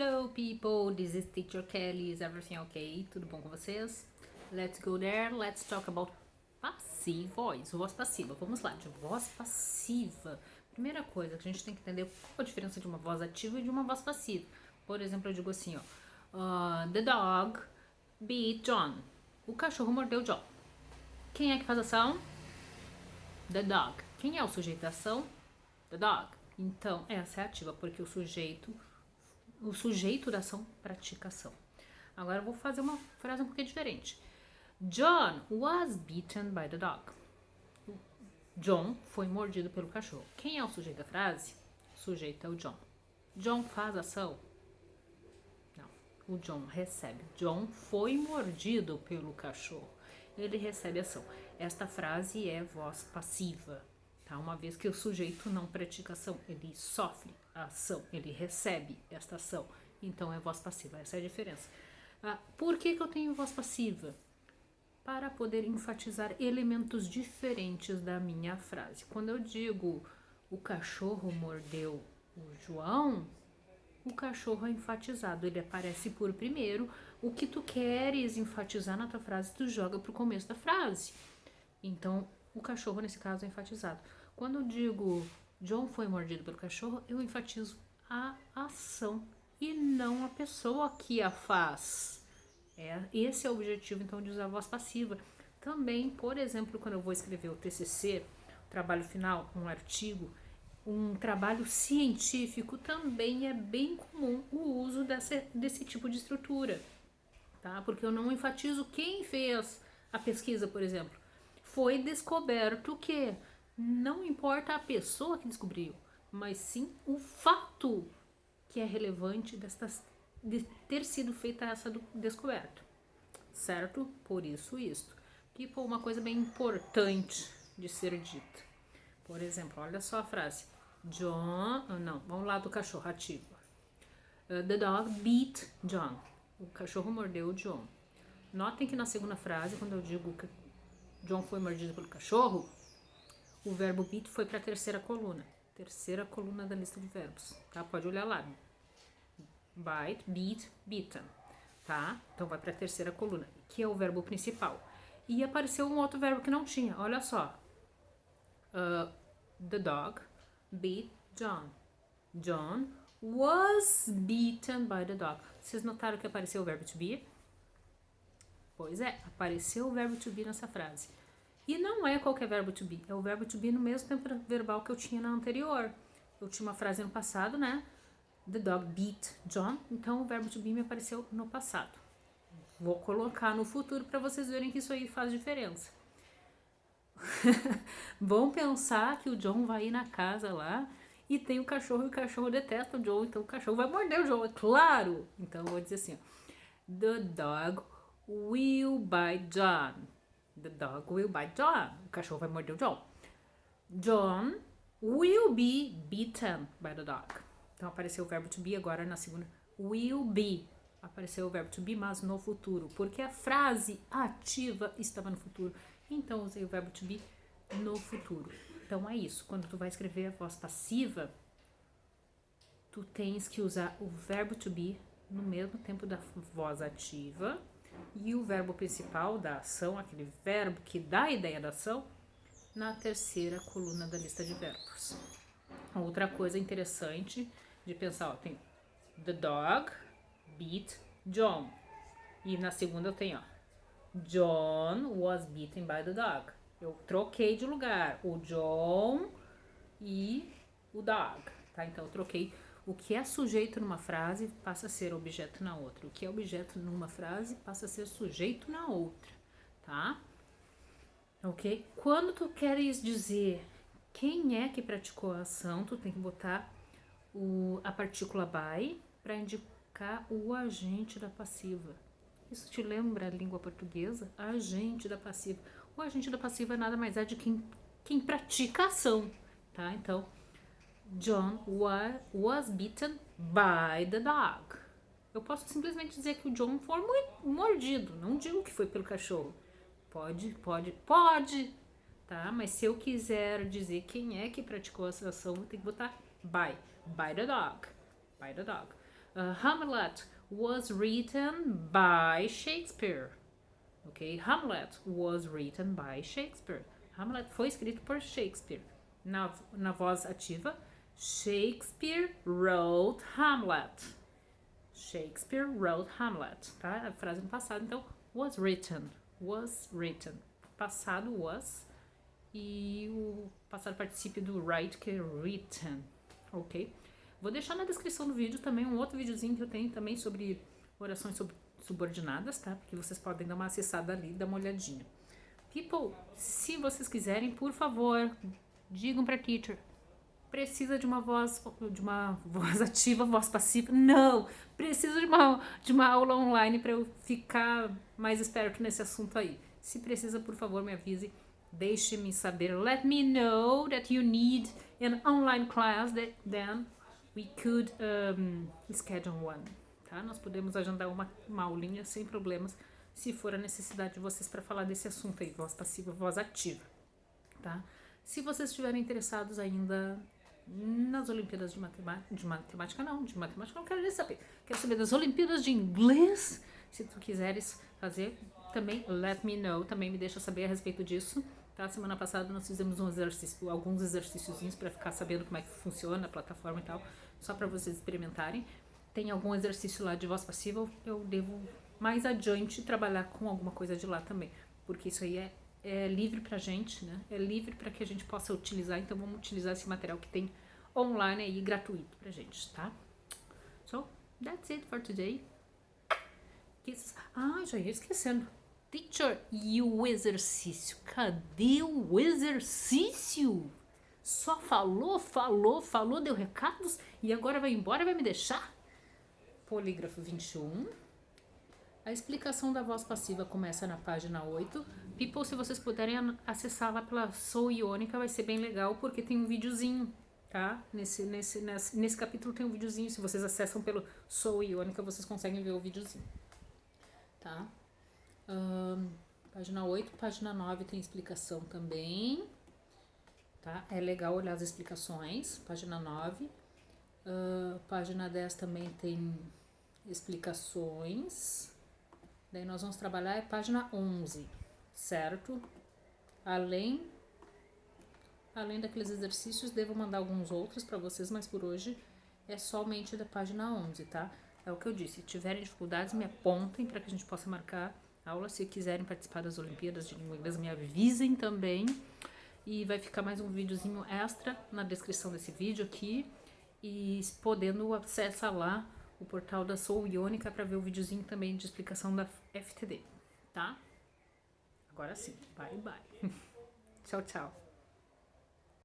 Hello people, this is Teacher Kelly. Is everything okay? Tudo bom com vocês? Let's go there, let's talk about passive voice, voz passiva. Vamos lá, de voz passiva. Primeira coisa que a gente tem que entender qual a diferença de uma voz ativa e de uma voz passiva. Por exemplo, eu digo assim, ó, the dog bit John. O cachorro mordeu John. Quem é que faz a ação? The dog. Quem é o sujeito da ação? The dog. Então, essa é ativa, porque o sujeito da ação pratica a ação. Agora eu vou fazer uma frase um pouquinho diferente. John was bitten by the dog. John foi mordido pelo cachorro. Quem é o sujeito da frase? O sujeito é o John. John faz a ação? Não. O John recebe. John foi mordido pelo cachorro. Ele recebe a ação. Esta frase é voz passiva. Tá? Uma vez que o sujeito não pratica ação, ele sofre a ação, ele recebe esta ação. Então é voz passiva, essa é a diferença. Por que eu tenho voz passiva? Para poder enfatizar elementos diferentes da minha frase. Quando eu digo o cachorro mordeu o João, o cachorro é enfatizado, ele aparece por primeiro. O que tu queres enfatizar na tua frase, tu joga pro começo da frase. Então, o cachorro, nesse caso, é enfatizado. Quando eu digo John foi mordido pelo cachorro, eu enfatizo a ação e não a pessoa que a faz. Esse é o objetivo, então, de usar a voz passiva. Também, por exemplo, quando eu vou escrever o TCC, o trabalho final, um artigo, um trabalho científico, também é bem comum o uso desse tipo de estrutura, tá? Porque eu não enfatizo quem fez a pesquisa, por exemplo. Foi descoberto que não importa a pessoa que descobriu, mas sim o fato que é relevante de ter sido feita essa descoberta, certo? Por isso isto. People, uma coisa bem importante de ser dita. Por exemplo, olha só a frase. Vamos lá do cachorro ativo. The dog beat John. O cachorro mordeu o John. Notem que na segunda frase, quando eu digo que John foi mordido pelo cachorro, o verbo beat foi para a terceira coluna da lista de verbos, tá? Pode olhar lá. Bite, beat, beaten, tá? Então vai para a terceira coluna, que é o verbo principal. E apareceu um outro verbo que não tinha, olha só. The dog beat John. John was beaten by the dog. Vocês notaram que apareceu o verbo to be? Pois é, apareceu o verbo to be nessa frase. E não é qualquer verbo to be, é o verbo to be no mesmo tempo verbal que eu tinha na anterior. Eu tinha uma frase no passado, né? The dog beat John, então o verbo to be me apareceu no passado. Vou colocar no futuro para vocês verem que isso aí faz diferença. Vão pensar que o John vai ir na casa lá e tem o cachorro e o cachorro detesta o John, então o cachorro vai morder o John, é claro! Então eu vou dizer assim, ó, the dog will bite John. The dog will bite John. O cachorro vai morder o John. John will be beaten by the dog. Então apareceu o verbo to be agora na segunda. Will be. Apareceu o verbo to be, mas no futuro. Porque a frase ativa estava no futuro. Então usei o verbo to be no futuro. Então é isso. Quando tu vai escrever a voz passiva, tu tens que usar o verbo to be no mesmo tempo da voz ativa. E o verbo principal da ação, aquele verbo que dá a ideia da ação, na terceira coluna da lista de verbos. Outra coisa interessante de pensar, ó, tem the dog beat John. E na segunda eu tenho, ó, John was beaten by the dog. Eu troquei de lugar o John e o dog, tá? Então eu troquei. O que é sujeito numa frase passa a ser objeto na outra. O que é objeto numa frase passa a ser sujeito na outra, tá? Ok? Quando tu queres dizer quem é que praticou a ação, tu tem que botar a partícula by para indicar o agente da passiva. Isso te lembra a língua portuguesa? Agente da passiva. O agente da passiva nada mais é de quem pratica a ação, tá? Então, John was beaten by the dog. Eu posso simplesmente dizer que o John foi mordido. Não digo que foi pelo cachorro. Pode, tá? Mas se eu quiser dizer quem é que praticou essa ação, eu tenho que botar by the dog. Hamlet was written by Shakespeare. Ok? Hamlet was written by Shakespeare. Hamlet foi escrito por Shakespeare. Na voz ativa, Shakespeare wrote Hamlet. Shakespeare wrote Hamlet, tá? A frase no passado, então, was written. Was written. Passado was. E o passado particípio do write, que é written. Ok? Vou deixar na descrição do vídeo também um outro videozinho que eu tenho também sobre orações subordinadas, tá? Porque vocês podem dar uma acessada ali, dar uma olhadinha. People, se vocês quiserem, por favor, digam para teacher. Precisa de uma voz ativa, voz passiva? Não! Precisa de uma aula online para eu ficar mais esperto nesse assunto aí. Se precisa, por favor, me avise. Deixe-me saber. Let me know that you need an online class. Then we could schedule one. Tá? Nós podemos agendar uma aulinha sem problemas, se for a necessidade de vocês para falar desse assunto aí, voz passiva, voz ativa. Tá? Se vocês estiverem interessados ainda nas Olimpíadas de matemática não quero nem saber. Quero saber das Olimpíadas de inglês. Se tu quiseres fazer, também let me know, também me deixa saber a respeito disso. Tá? Semana passada nós fizemos alguns exercíciozinhos para ficar sabendo como é que funciona a plataforma e tal, só para vocês experimentarem. Tem algum exercício lá de voz passiva, eu devo mais adiante trabalhar com alguma coisa de lá também, porque isso aí é livre pra gente, né? É livre para que a gente possa utilizar, então vamos utilizar esse material que tem online aí, gratuito pra gente, tá? So, that's it for today. Já ia esquecendo. Teacher, e o exercício? Cadê o exercício? Só falou, deu recados e agora vai embora, vai me deixar? Polígrafo 21. A explicação da voz passiva começa na página 8. People, se vocês puderem acessar lá pela Sou Iônica, vai ser bem legal, porque tem um videozinho, tá? Nesse capítulo tem um videozinho. Se vocês acessam pelo Sou Iônica, vocês conseguem ver o videozinho, tá? Página 8, página 9 tem explicação também, tá? É legal olhar as explicações. Página 9. Página 10 também tem explicações. Daí nós vamos trabalhar a página 11, certo? Além daqueles exercícios, devo mandar alguns outros para vocês, mas por hoje é somente da página 11, tá? É o que eu disse, se tiverem dificuldades, me apontem para que a gente possa marcar aula. Se quiserem participar das Olimpíadas de Língua Inglesa, me avisem também. E vai ficar mais um videozinho extra na descrição desse vídeo aqui. E podendo acessar lá o portal da Sou Iônica para ver o videozinho também de explicação da FTD, tá? Agora sim, bye bye. Tchau, tchau.